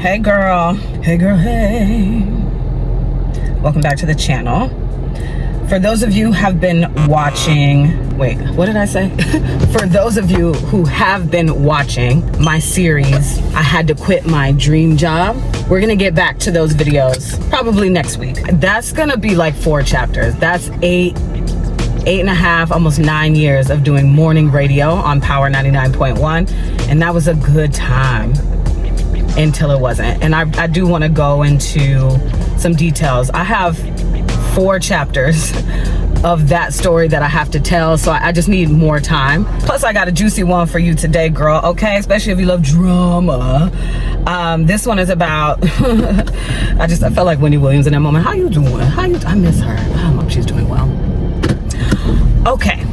Hey girl. Hey girl, hey. Welcome back to the channel. For those of you who have been watching, wait, what did I say? For those of you who have been watching my series, I had to quit my dream job. We're gonna get back to those videos probably next week. That's gonna be like 4 chapters. That's 8.5, almost 9 years of doing morning radio on Power 99.1. And that was a good time until it wasn't. And I do wanna go into some details. I have 4 chapters of that story that I have to tell, so I just need more time. Plus I got a juicy one for you today, girl, okay? Especially if you love drama. This one is about, I felt like Wendy Williams in that moment. How you doing? I miss her. I hope she's doing well. Okay.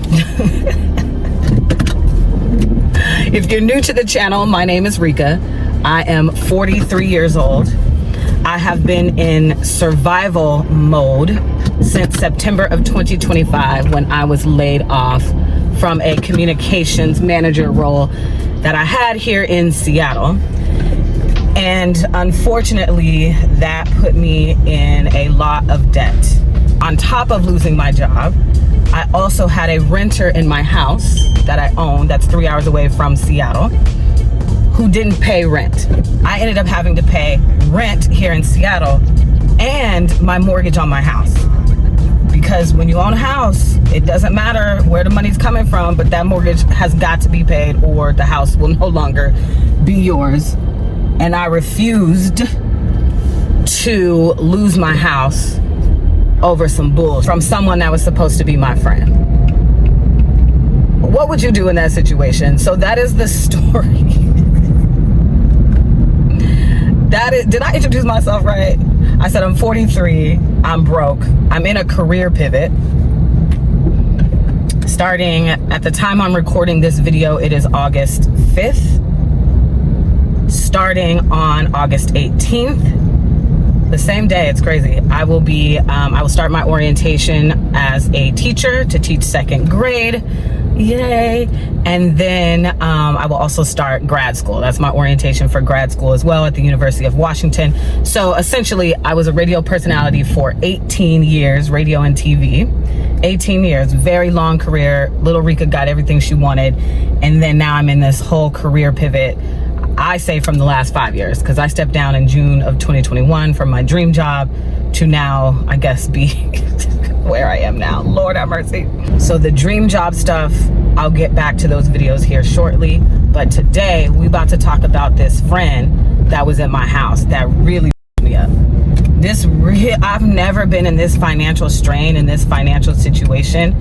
If you're new to the channel, my name is 𝗧𝗵𝗥. I am 43 years old. I have been in survival mode since September of 2025 when I was laid off from a communications manager role that I had here in Seattle. And unfortunately, that put me in a lot of debt. On top of losing my job, I also had a renter in my house that I own that's 3 hours away from Seattle who didn't pay rent. I ended up having to pay rent here in Seattle and my mortgage on my house. Because when you own a house, it doesn't matter where the money's coming from, but that mortgage has got to be paid or the house will no longer be yours. And I refused to lose my house over some bull from someone that was supposed to be my friend. What would you do in that situation? So that is the story. Did I introduce myself right? I said I'm 43, I'm broke, I'm in a career pivot. Starting at the time I'm recording this video, it is August 5th. Starting on August 18th, the same day, it's crazy. I will start my orientation as a teacher to teach 2nd grade. Yay. And then I will also start grad school. That's my orientation for grad school as well at the University of Washington. So essentially, I was a radio personality for 18 years, radio and TV. 18 years, very long career. Little 𝗧𝗵𝗥 got everything she wanted. And then now I'm in this whole career pivot. I say from the last 5 years, because I stepped down in June of 2021 from my dream job to now, I guess, be where I am now. Lord have mercy. So the dream job stuff, I'll get back to those videos here shortly. But today, we about to talk about this friend that was in my house that really me up. I've never been in this financial strain, in this financial situation.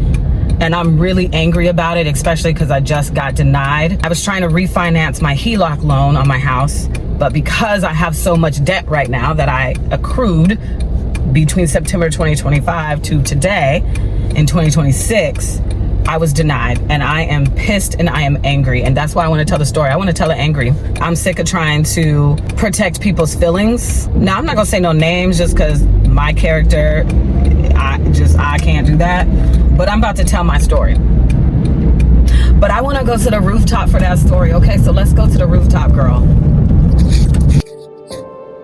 And I'm really angry about it, especially because I just got denied. I was trying to refinance my HELOC loan on my house, but because I have so much debt right now that I accrued between September 2025 to today in 2026, I was denied, and I am pissed and I am angry. And that's why I want to tell the story. I want to tell it angry. I'm sick of trying to protect people's feelings. Now, I'm not gonna say no names just because my character, I can't do that. But I'm about to tell my story. But I want to go to the rooftop for that story, okay? So let's go to the rooftop, girl.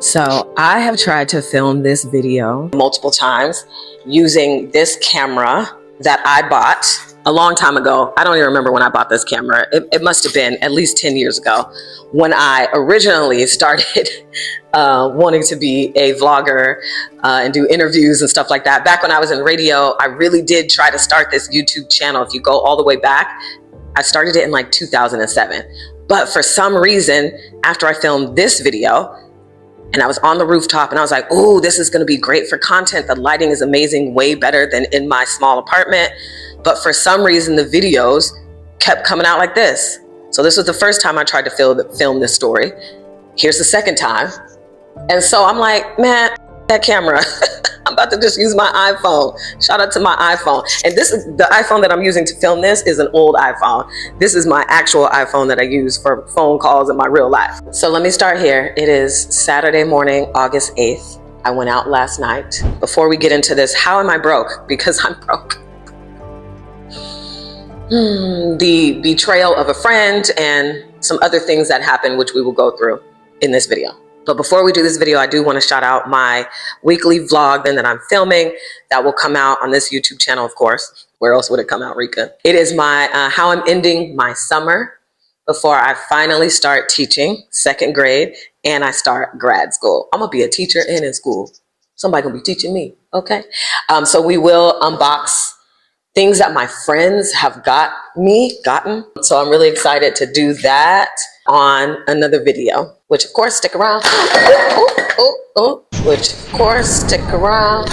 So I have tried to film this video multiple times using this camera that I bought a long time ago. I don't even remember when I bought this camera. It must have been at least 10 years ago when I originally started wanting to be a vlogger and do interviews and stuff like that. Back when I was in radio, I really did try to start this YouTube channel. If you go all the way back, I started it in like 2007. But for some reason, after I filmed this video, and I was on the rooftop and I was like, oh, this is gonna be great for content. The lighting is amazing, way better than in my small apartment. But for some reason, the videos kept coming out like this. So this was the first time I tried to film this story. Here's the second time. And so I'm like, man, that camera. I'm about to just use my iPhone. Shout out to my iPhone. And this is the iPhone that I'm using to film this is an old iPhone. This is my actual iPhone that I use for phone calls in my real life. So let me start here. It is Saturday morning, August 8th. I went out last night. Before we get into this, how am I broke? Because I'm broke. The betrayal of a friend and some other things that happened, which we will go through in this video. But before we do this video, I do want to shout out my weekly vlog that I'm filming that will come out on this YouTube channel, of course. Where else would it come out, Rika? It is my how I'm ending my summer before I finally start teaching 2nd grade and I start grad school. I'm gonna be a teacher and in school. Somebody gonna be teaching me, okay? So we will unbox things that my friends have gotten. So I'm really excited to do that on another video, which of course stick around. Which of course stick around.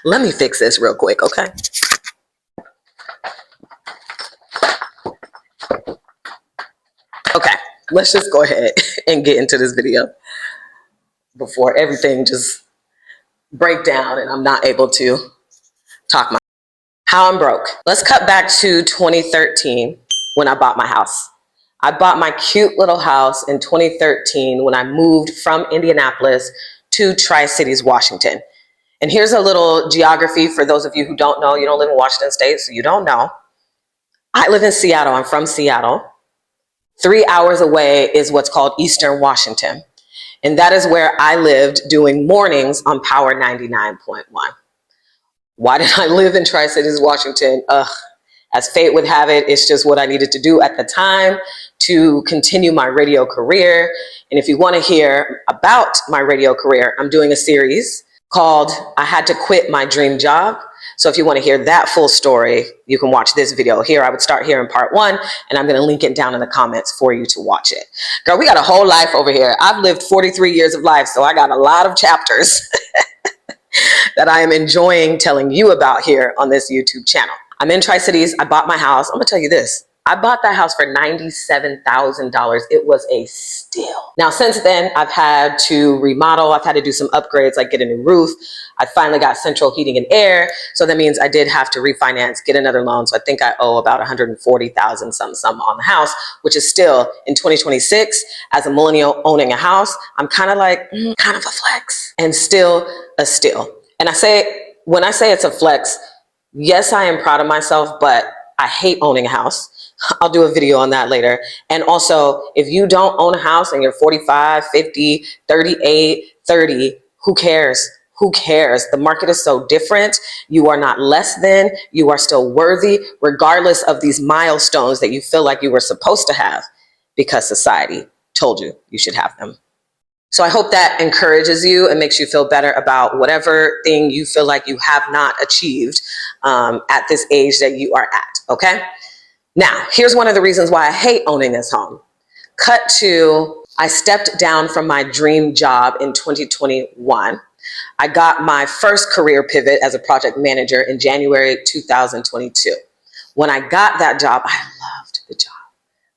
Let me fix this real quick, okay? Okay, let's just go ahead and get into this video before everything just break down and I'm not able to talk my how I'm broke. Let's cut back to 2013 when I bought my house. I bought my cute little house in 2013 when I moved from Indianapolis to Tri-Cities, Washington. And here's a little geography for those of you who don't know. You don't live in Washington State, so you don't know. I live in Seattle. I'm from Seattle. 3 hours away is what's called Eastern Washington. And that is where I lived doing mornings on Power 99.1. Why did I live in Tri-Cities, Washington? As fate would have it, it's just what I needed to do at the time to continue my radio career. And if you want to hear about my radio career, I'm doing a series called I Had to Quit My Dream Job. So if you want to hear that full story, you can watch this video here. I would start here in part 1, and I'm going to link it down in the comments for you to watch it. Girl, we got a whole life over here. I've lived 43 years of life, so I got a lot of chapters that I am enjoying telling you about here on this YouTube channel. I'm in Tri-Cities. I bought my house. I'm going to tell you this. I bought that house for $97,000. It was a steal. Now, since then, I've had to remodel. I've had to do some upgrades, like get a new roof. I finally got central heating and air. So that means I did have to refinance, get another loan. So I think I owe about $140,000 something on the house, which is still in 2026 as a millennial owning a house. I'm kind of like, kind of a flex and still a steal. And when I say it's a flex, yes, I am proud of myself, but I hate owning a house. I'll do a video on that later. And also, if you don't own a house and you're 45, 50, 38, 30, who cares? Who cares? The market is so different. You are not less than, you are still worthy, regardless of these milestones that you feel like you were supposed to have because society told you you should have them. So I hope that encourages you and makes you feel better about whatever thing you feel like you have not achieved at this age that you are at, okay? Now, here's one of the reasons why I hate owning this home. Cut to, I stepped down from my dream job in 2021. I got my first career pivot as a project manager in January 2022. When I got that job, I loved the job.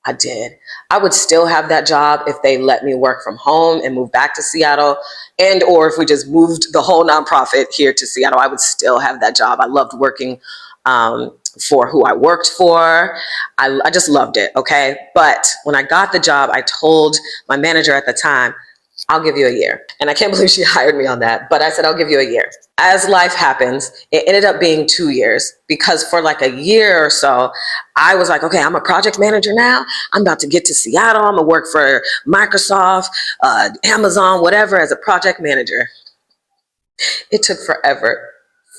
I did. I would still have that job if they let me work from home and move back to Seattle, and or if we just moved the whole nonprofit here to Seattle, I would still have that job. I loved working for who I worked for. I just loved it, okay? But when I got the job, I told my manager at the time, I'll give you a year. And I can't believe she hired me on that, but I said, I'll give you a year. As life happens, it ended up being 2 years because for like a year or so, I was like, okay, I'm a project manager now. I'm about to get to Seattle. I'm gonna work for Microsoft, Amazon, whatever, as a project manager. It took forever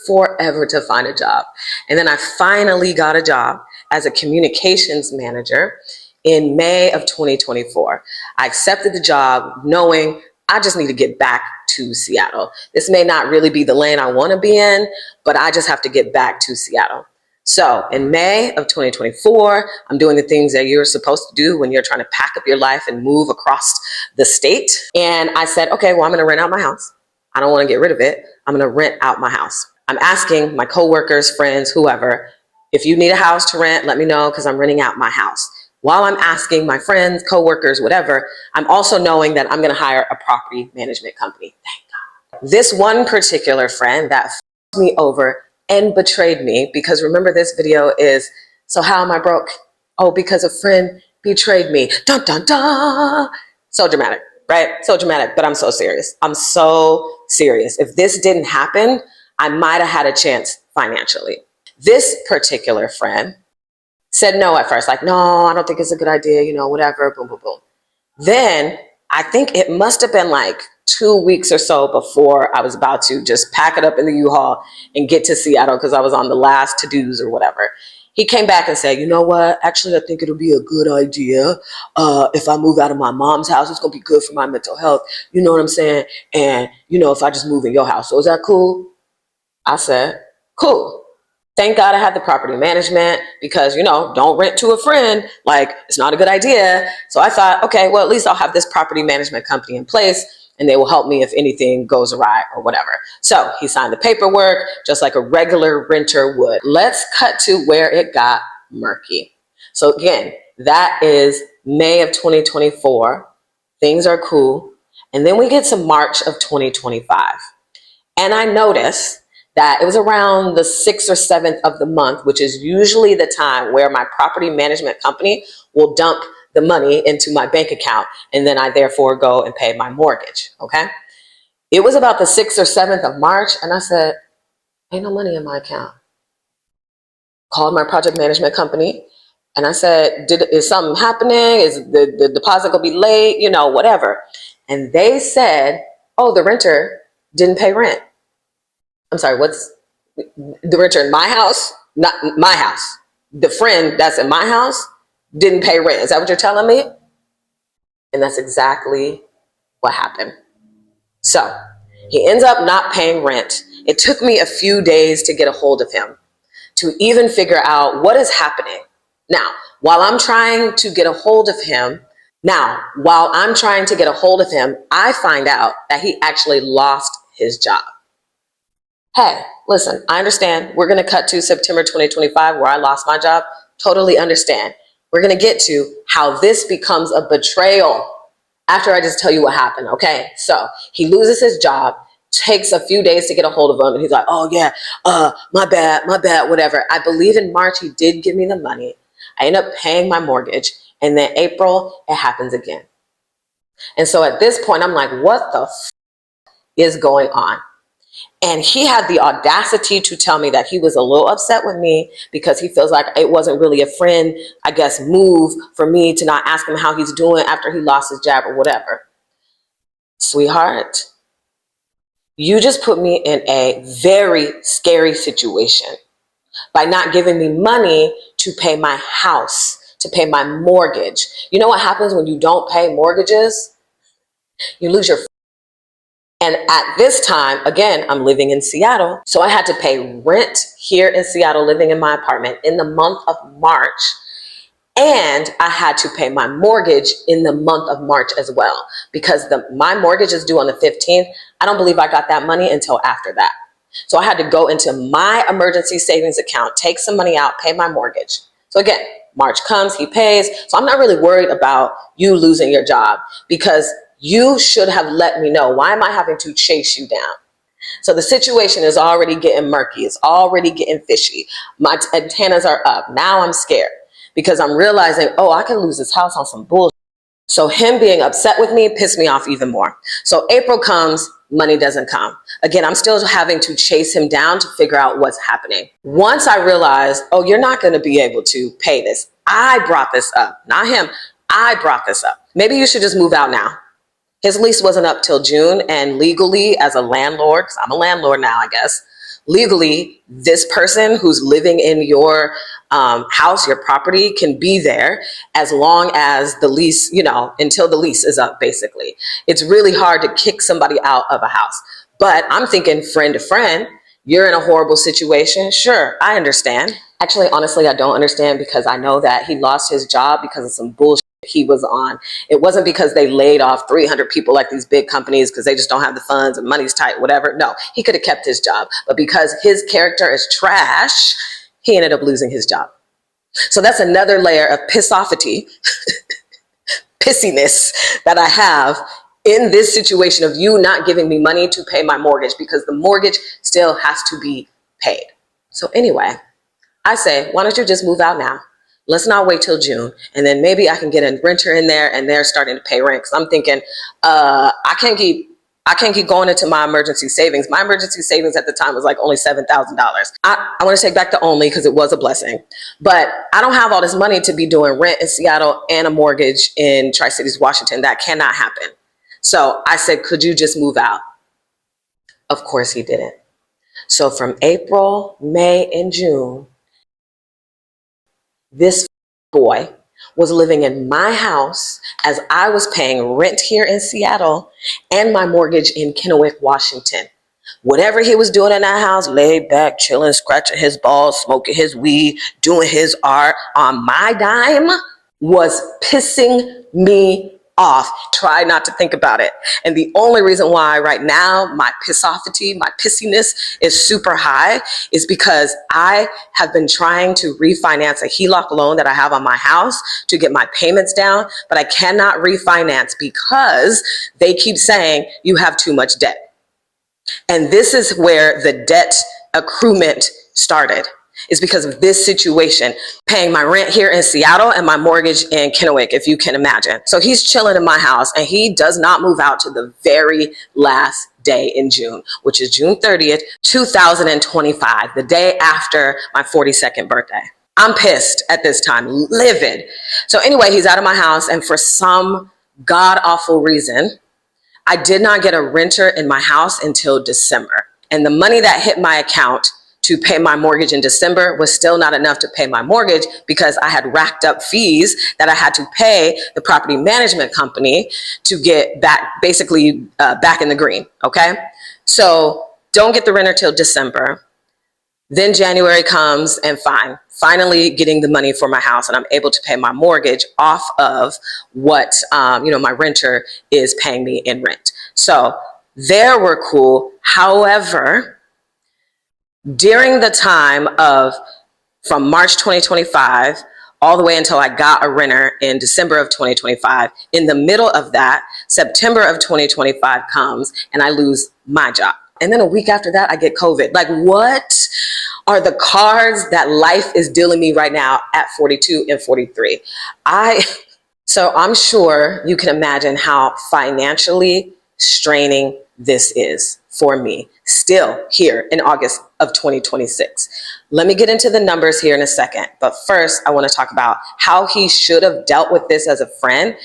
to find a job. And then I finally got a job as a communications manager in May of 2024. I accepted the job knowing I just need to get back to Seattle. This may not really be the lane I want to be in, but I just have to get back to Seattle. So in May of 2024, I'm doing the things that you're supposed to do when you're trying to pack up your life and move across the state. And I said, okay, well, I'm going to rent out my house. I don't want to get rid of it. I'm going to rent out my house. I'm asking my coworkers, friends, whoever, if you need a house to rent, let me know because I'm renting out my house. While I'm asking my friends, coworkers, whatever, I'm also knowing that I'm going to hire a property management company. Thank God. This one particular friend that f***ed me over and betrayed me, because remember this video is, so how am I broke? Oh, because a friend betrayed me. Dun, dun, dun. So dramatic, right? So dramatic, but I'm so serious. I'm so serious. If this didn't happen, I might have had a chance financially. This particular friend Said no at first, like, no, I don't think it's a good idea, you know, whatever, boom, boom, boom. Then I think it must have been like 2 weeks or so before I was about to just pack it up in the U-Haul and get to Seattle because I was on the last to-dos or whatever. He came back and said, you know what? Actually, I think it'll be a good idea if I move out of my mom's house. It's going to be good for my mental health. You know what I'm saying? And, you know, if I just move in your house. So is that cool? I said, cool. Thank God I had the property management because, you know, don't rent to a friend. Like, it's not a good idea. So I thought, okay, well, at least I'll have this property management company in place and they will help me if anything goes awry or whatever. So he signed the paperwork just like a regular renter would. Let's cut to where it got murky. So again, that is May of 2024. Things are cool. And then we get to March of 2025. And I noticed that it was around the 6th or 7th of the month, which is usually the time where my property management company will dump the money into my bank account. And then I therefore go and pay my mortgage. Okay. It was about the 6th or 7th of March. And I said, ain't no money in my account. Called my project management company. And I said, is something happening? Is the deposit gonna be late? You know, whatever. And they said, oh, the renter didn't pay rent. I'm sorry, what's the renter in my house? Not my house. The friend that's in my house didn't pay rent. Is that what you're telling me? And that's exactly what happened. So he ends up not paying rent. It took me a few days to get a hold of him, to even figure out what is happening. Now, while I'm trying to get a hold of him, I find out that he actually lost his job. Hey, listen, I understand. We're going to cut to September 2025 where I lost my job. Totally understand. We're going to get to how this becomes a betrayal after I just tell you what happened, okay? So he loses his job, takes a few days to get a hold of him, and he's like, oh yeah, my bad, whatever. I believe in March he did give me the money. I end up paying my mortgage, and then April, it happens again. And so at this point, I'm like, what the is going on? And he had the audacity to tell me that he was a little upset with me because he feels like it wasn't really a friend, I guess, move for me to not ask him how he's doing after he lost his job or whatever. Sweetheart, you just put me in a very scary situation by not giving me money to pay my house, to pay my mortgage. You know what happens when you don't pay mortgages? You lose your. And at this time, again, I'm living in Seattle. So I had to pay rent here in Seattle, living in my apartment in the month of March. And I had to pay my mortgage in the month of March as well, because my mortgage is due on the 15th. I don't believe I got that money until after that. So I had to go into my emergency savings account, take some money out, pay my mortgage. So again, March comes, he pays. So I'm not really worried about you losing your job because you should have let me know. Why am I having to chase you down? So the situation is already getting murky. It's already getting fishy. My antennas are up. Now I'm scared because I'm realizing, oh, I can lose this house on some bullshit. So him being upset with me pissed me off even more. So April comes, money doesn't come. Again, I'm still having to chase him down to figure out what's happening. Once I realized, oh, you're not going to be able to pay this. I brought this up, not him. I brought this up. Maybe you should just move out now. His lease wasn't up till June, and legally as a landlord, because I'm a landlord now, I guess, legally, this person who's living in your house, your property, can be there as long as the lease, you know, until the lease is up, basically. It's really hard to kick somebody out of a house. But I'm thinking friend to friend, you're in a horrible situation. Sure, I understand. Actually, honestly, I don't understand because I know that he lost his job because of some bullshit he was on. It wasn't because they laid off 300 people like these big companies because they just don't have the funds and money's tight, whatever. No, he could have kept his job. But because his character is trash, he ended up losing his job. So that's another layer of pissoffity, pissiness that I have in this situation of you not giving me money to pay my mortgage because the mortgage still has to be paid. So anyway, I say, why don't you just move out now? Let's not wait till June. And then maybe I can get a renter in there and they're starting to pay rent. Cause I'm thinking, I can't keep I can't keep going into my emergency savings. My emergency savings at the time was like only $7,000. I want to take back the only because it was a blessing. But I don't have all this money to be doing rent in Seattle and a mortgage in Tri-Cities, Washington. That cannot happen. So I said, could you just move out? Of course he didn't. So from April, May, and June, this boy was living in my house as I was paying rent here in Seattle and my mortgage in Kennewick, Washington. Whatever he was doing in that house, laid back, chilling, scratching his balls, smoking his weed, doing his art on my dime, was pissing me off. Try not to think about it. And the only reason why right now my pissoffity, my pissiness is super high is because I have been trying to refinance a HELOC loan that I have on my house to get my payments down, but I cannot refinance because they keep saying you have too much debt. And this is where the debt accruement started. Is because of this situation, paying my rent here in Seattle and my mortgage in Kennewick, if you can imagine. So he's chilling in my house and he does not move out to the very last day in June, which is June 30th, 2025, the day after my 42nd birthday. I'm pissed at this time, livid. So anyway, he's out of my house, and for some god-awful reason, I did not get a renter in my house until December. And the money that hit my account to pay my mortgage in December was still not enough to pay my mortgage because I had racked up fees that I had to pay the property management company to get back, basically back in the green, okay? So don't get the renter till December. Then January comes and fine, finally getting the money for my house, and I'm able to pay my mortgage off of what my renter is paying me in rent. So there we're cool. However, during the time of from March 2025 all the way until I got a renter in December of 2025, in the middle of that, September of 2025 comes and I lose my job. And then a week after that, I get COVID. Like, what are the cards that life is dealing me right now at 42 and 43? So I'm sure you can imagine how financially straining this is for me, still here in August of 2026. Let me get into the numbers here in a second. But first, I want to talk about how he should have dealt with this as a friend.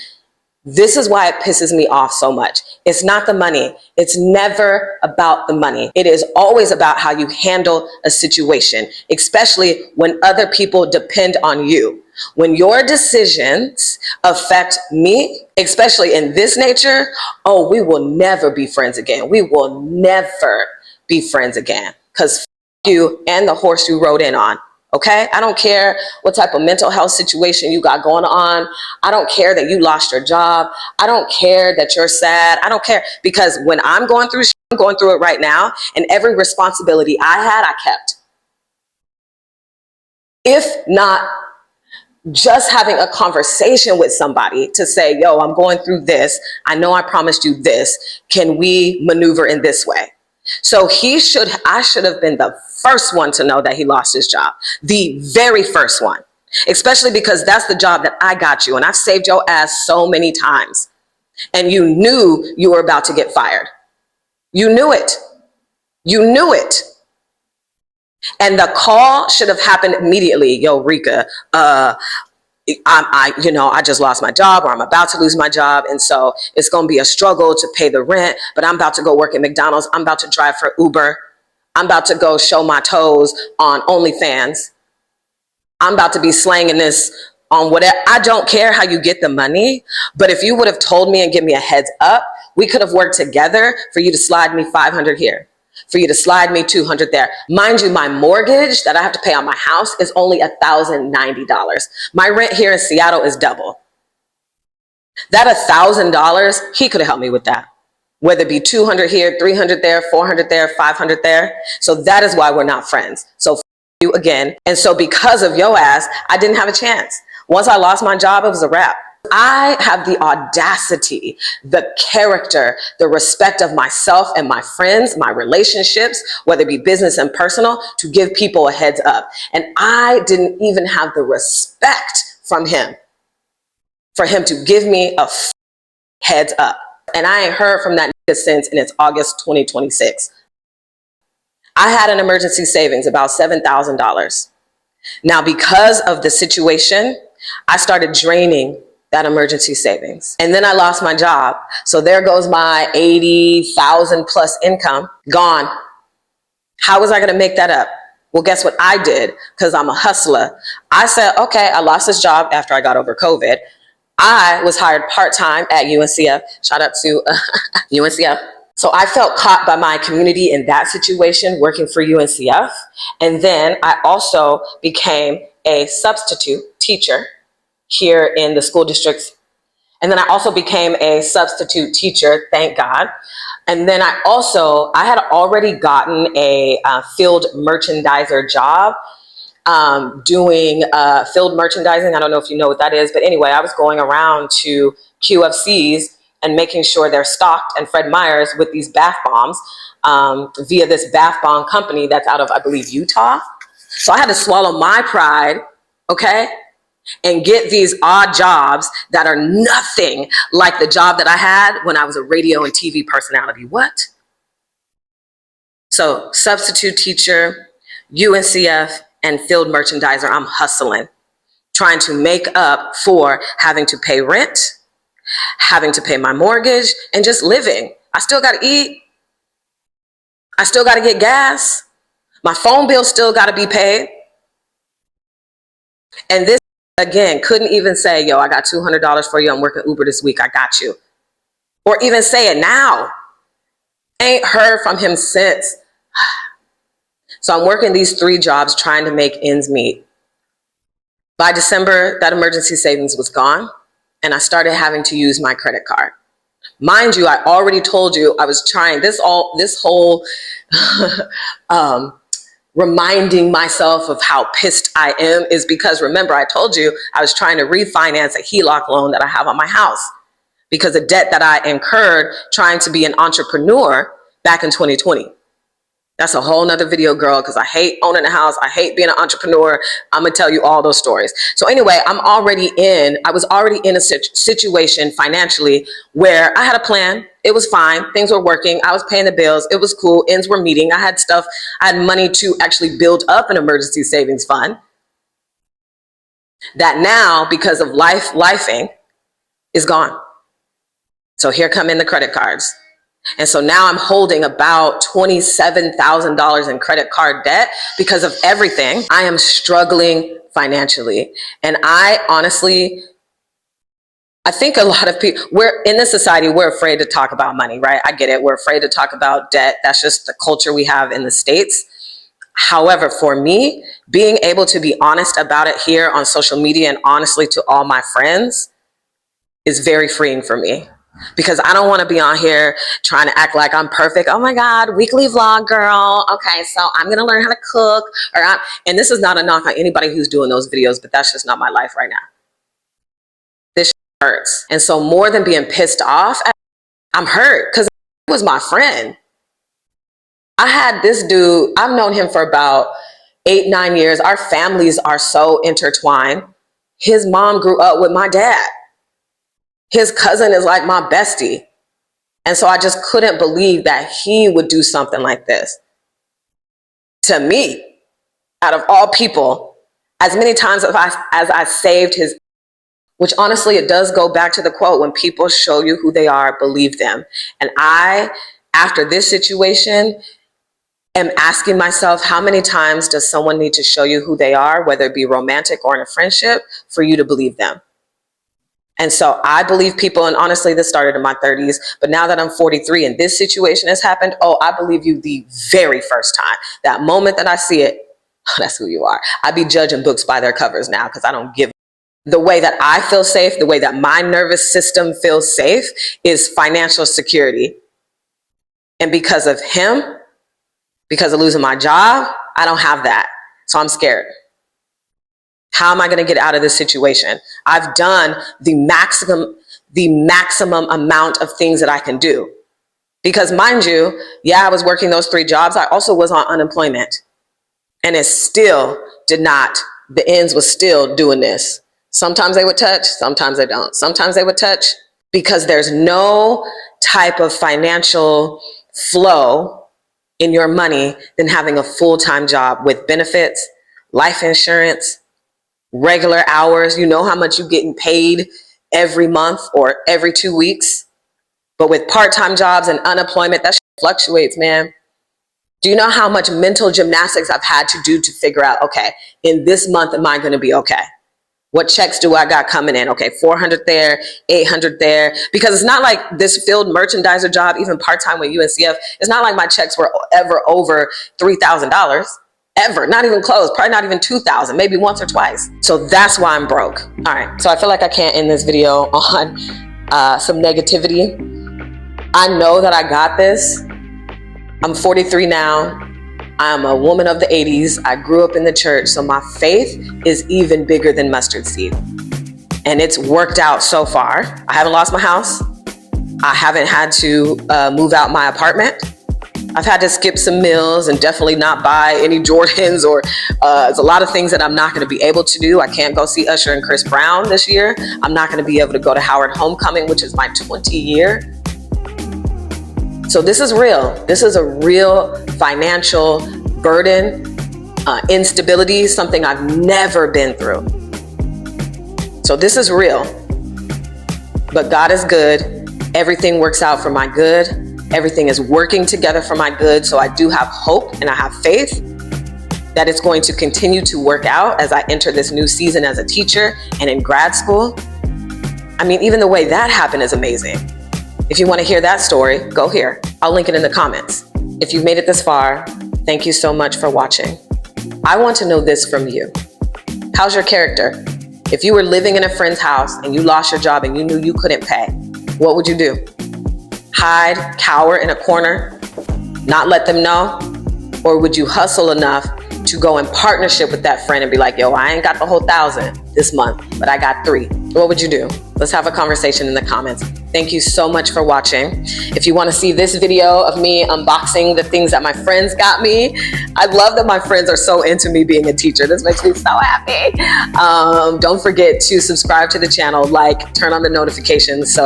This is why it pisses me off so much. It's not the money. It's never about the money. It is always about how you handle a situation, especially when other people depend on you. When your decisions affect me, especially in this nature, oh, we will never be friends again. We will never be friends again. Because you and the horse you rode in on. Okay? I don't care what type of mental health situation you got going on. I don't care that you lost your job. I don't care that you're sad. I don't care, because when I'm going through shit, I'm going through it right now, and every responsibility I had, I kept. If not just having a conversation with somebody to say, yo, I'm going through this. I know I promised you this. Can we maneuver in this way? So I should have been the first one to know that he lost his job. The very first one, especially because that's the job that I got you. And I've saved your ass so many times. And you knew you were about to get fired. You knew it. You knew it. And the call should have happened immediately. Yo, Rika, I just lost my job, or I'm about to lose my job. And so it's going to be a struggle to pay the rent, but I'm about to go work at McDonald's. I'm about to drive for Uber. I'm about to go show my toes on OnlyFans. I'm about to be slanging this on whatever. I don't care how you get the money, but if you would have told me and give me a heads up, we could have worked together for you to slide me 500 here, for you to slide me 200 there. Mind you, my mortgage that I have to pay on my house is only $1,090. My rent here in Seattle is double. That $1,000, he could have helped me with that. Whether it be 200 here, 300 there, 400 there, 500 there. So that is why we're not friends. So you again. And so because of your ass, I didn't have a chance. Once I lost my job, it was a wrap. I have the audacity, the character, the respect of myself and my friends, my relationships, whether it be business and personal, to give people a heads up. And I didn't even have the respect from him for him to give me a heads up. And I ain't heard from that since, and it's August 2026. I had an emergency savings, about $7,000. Now, because of the situation, I started draining that emergency savings. And then I lost my job. So there goes my 80,000 plus income gone. How was I going to make that up? Well, guess what I did? Because I'm a hustler. I said, okay, I lost this job after I got over COVID. I was hired part-time at UNCF. Shout out to UNCF. So I felt caught by my community in that situation, working for UNCF. And then I also became a substitute teacher here in the school districts. And then I also became a substitute teacher, thank God. And then I had already gotten a field merchandiser job, doing field merchandising. I don't know if you know what that is, but anyway, I was going around to QFCs and making sure they're stocked and Fred Meyer's with these bath bombs via this bath bomb company that's out of, I believe, Utah. So I had to swallow my pride, okay, and get these odd jobs that are nothing like the job that I had when I was a radio and TV personality. What? So substitute teacher, UNCF, and field merchandiser, I'm hustling, trying to make up for having to pay rent, having to pay my mortgage, and just living. I still got to eat. I still got to get gas. My phone bill still got to be paid. And this, again, couldn't even say, yo, I got $200 for you. I'm working Uber this week. I got you. Or even say it now. Ain't heard from him since. So I'm working these 3 jobs trying to make ends meet. By December, that emergency savings was gone, and I started having to use my credit card. Mind you, I already told you I was trying this whole reminding myself of how pissed I am is because, remember, I told you I was trying to refinance a HELOC loan that I have on my house because of debt that I incurred trying to be an entrepreneur back in 2020. That's a whole nother video, girl, because I hate owning a house. I hate being an entrepreneur. I'm going to tell you all those stories. So anyway, I was already in a situation financially where I had a plan. It was fine. Things were working. I was paying the bills. It was cool. Ends were meeting. I had money to actually build up an emergency savings fund that now, because of lifing, is gone. So here come in the credit cards. And so now I'm holding about $27,000 in credit card debt because of everything. I am struggling financially. And I think a lot of people, we're in this society, we're afraid to talk about money, right? I get it. We're afraid to talk about debt. That's just the culture we have in the States. However, for me, being able to be honest about it here on social media and honestly to all my friends is very freeing for me. Because I don't want to be on here trying to act like I'm perfect. Oh my God, weekly vlog, girl. Okay, so I'm going to learn how to cook. And this is not a knock on anybody who's doing those videos, but that's just not my life right now. This hurts. And so more than being pissed off, I'm hurt because he was my friend. I had this dude, I've known him for about 8-9 years. Our families are so intertwined. His mom grew up with my dad. His cousin is like my bestie. And so I just couldn't believe that he would do something like this to me, out of all people, as many times as I saved his, which honestly, it does go back to the quote, when people show you who they are, believe them. And I, after this situation, am asking myself, how many times does someone need to show you who they are, whether it be romantic or in a friendship, for you to believe them? And so I believe people, and honestly, this started in my 30s, but now that I'm 43 and this situation has happened, oh, I believe you the very first time. That moment that I see it, oh, that's who you are. I be judging books by their covers now because I don't give. The way that I feel safe, the way that my nervous system feels safe is financial security. And because of him, because of losing my job, I don't have that. So I'm scared. How am I going to get out of this situation? I've done the maximum amount of things that I can do. Because mind you, yeah, I was working those 3 jobs. I also was on unemployment. And it still did not, the ends was still doing this. Sometimes they would touch, sometimes they don't. Sometimes they would touch because there's no type of financial flow in your money than having a full-time job with benefits, life insurance, regular hours. You know how much you're getting paid every month or every 2 weeks. But with part-time jobs and unemployment, that shit fluctuates, man. Do you know how much mental gymnastics I've had to do to figure out, okay, in this month, am I going to be okay? What checks do I got coming in? Okay, 400 there, 800 there. Because it's not like this field merchandiser job, even part-time with UNCF, it's not like my checks were ever over $3,000. Ever, not even close, probably not even 2,000, maybe once or twice. So that's why I'm broke. All right, so I feel like I can't end this video on some negativity. I know that I got this. I'm 43 now. I'm a woman of the 80s. I grew up in the church, so my faith is even bigger than mustard seed. And it's worked out so far. I haven't lost my house. I haven't had to move out my apartment. I've had to skip some meals and definitely not buy any Jordans, or there's a lot of things that I'm not going to be able to do. I can't go see Usher and Chris Brown this year. I'm not going to be able to go to Howard Homecoming, which is my 20th year. So this is real. This is a real financial burden, instability, something I've never been through. So this is real. But God is good. Everything works out for my good. Everything is working together for my good. So I do have hope and I have faith that it's going to continue to work out as I enter this new season as a teacher and in grad school. I mean, even the way that happened is amazing. If you want to hear that story, go here. I'll link it in the comments. If you've made it this far, thank you so much for watching. I want to know this from you. How's your character? If you were living in a friend's house and you lost your job and you knew you couldn't pay, what would you do? Hide, cower in a corner, not let them know? Or would you hustle enough to go in partnership with that friend and be like, yo, I ain't got the whole 1,000 this month, but I got 3. What would you do? Let's have a conversation in the comments. Thank you so much for watching. If you want to see this video of me unboxing the things that my friends got me, I love that my friends are so into me being a teacher. This makes me so happy. Don't forget to subscribe to the channel, like, turn on the notifications.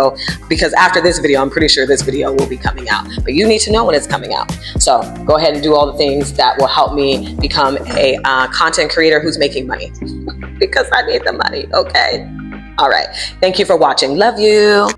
Because after this video, I'm pretty sure this video will be coming out, but you need to know when it's coming out. So go ahead and do all the things that will help me become a content creator who's making money because I need the money, okay? All right. Thank you for watching. Love you.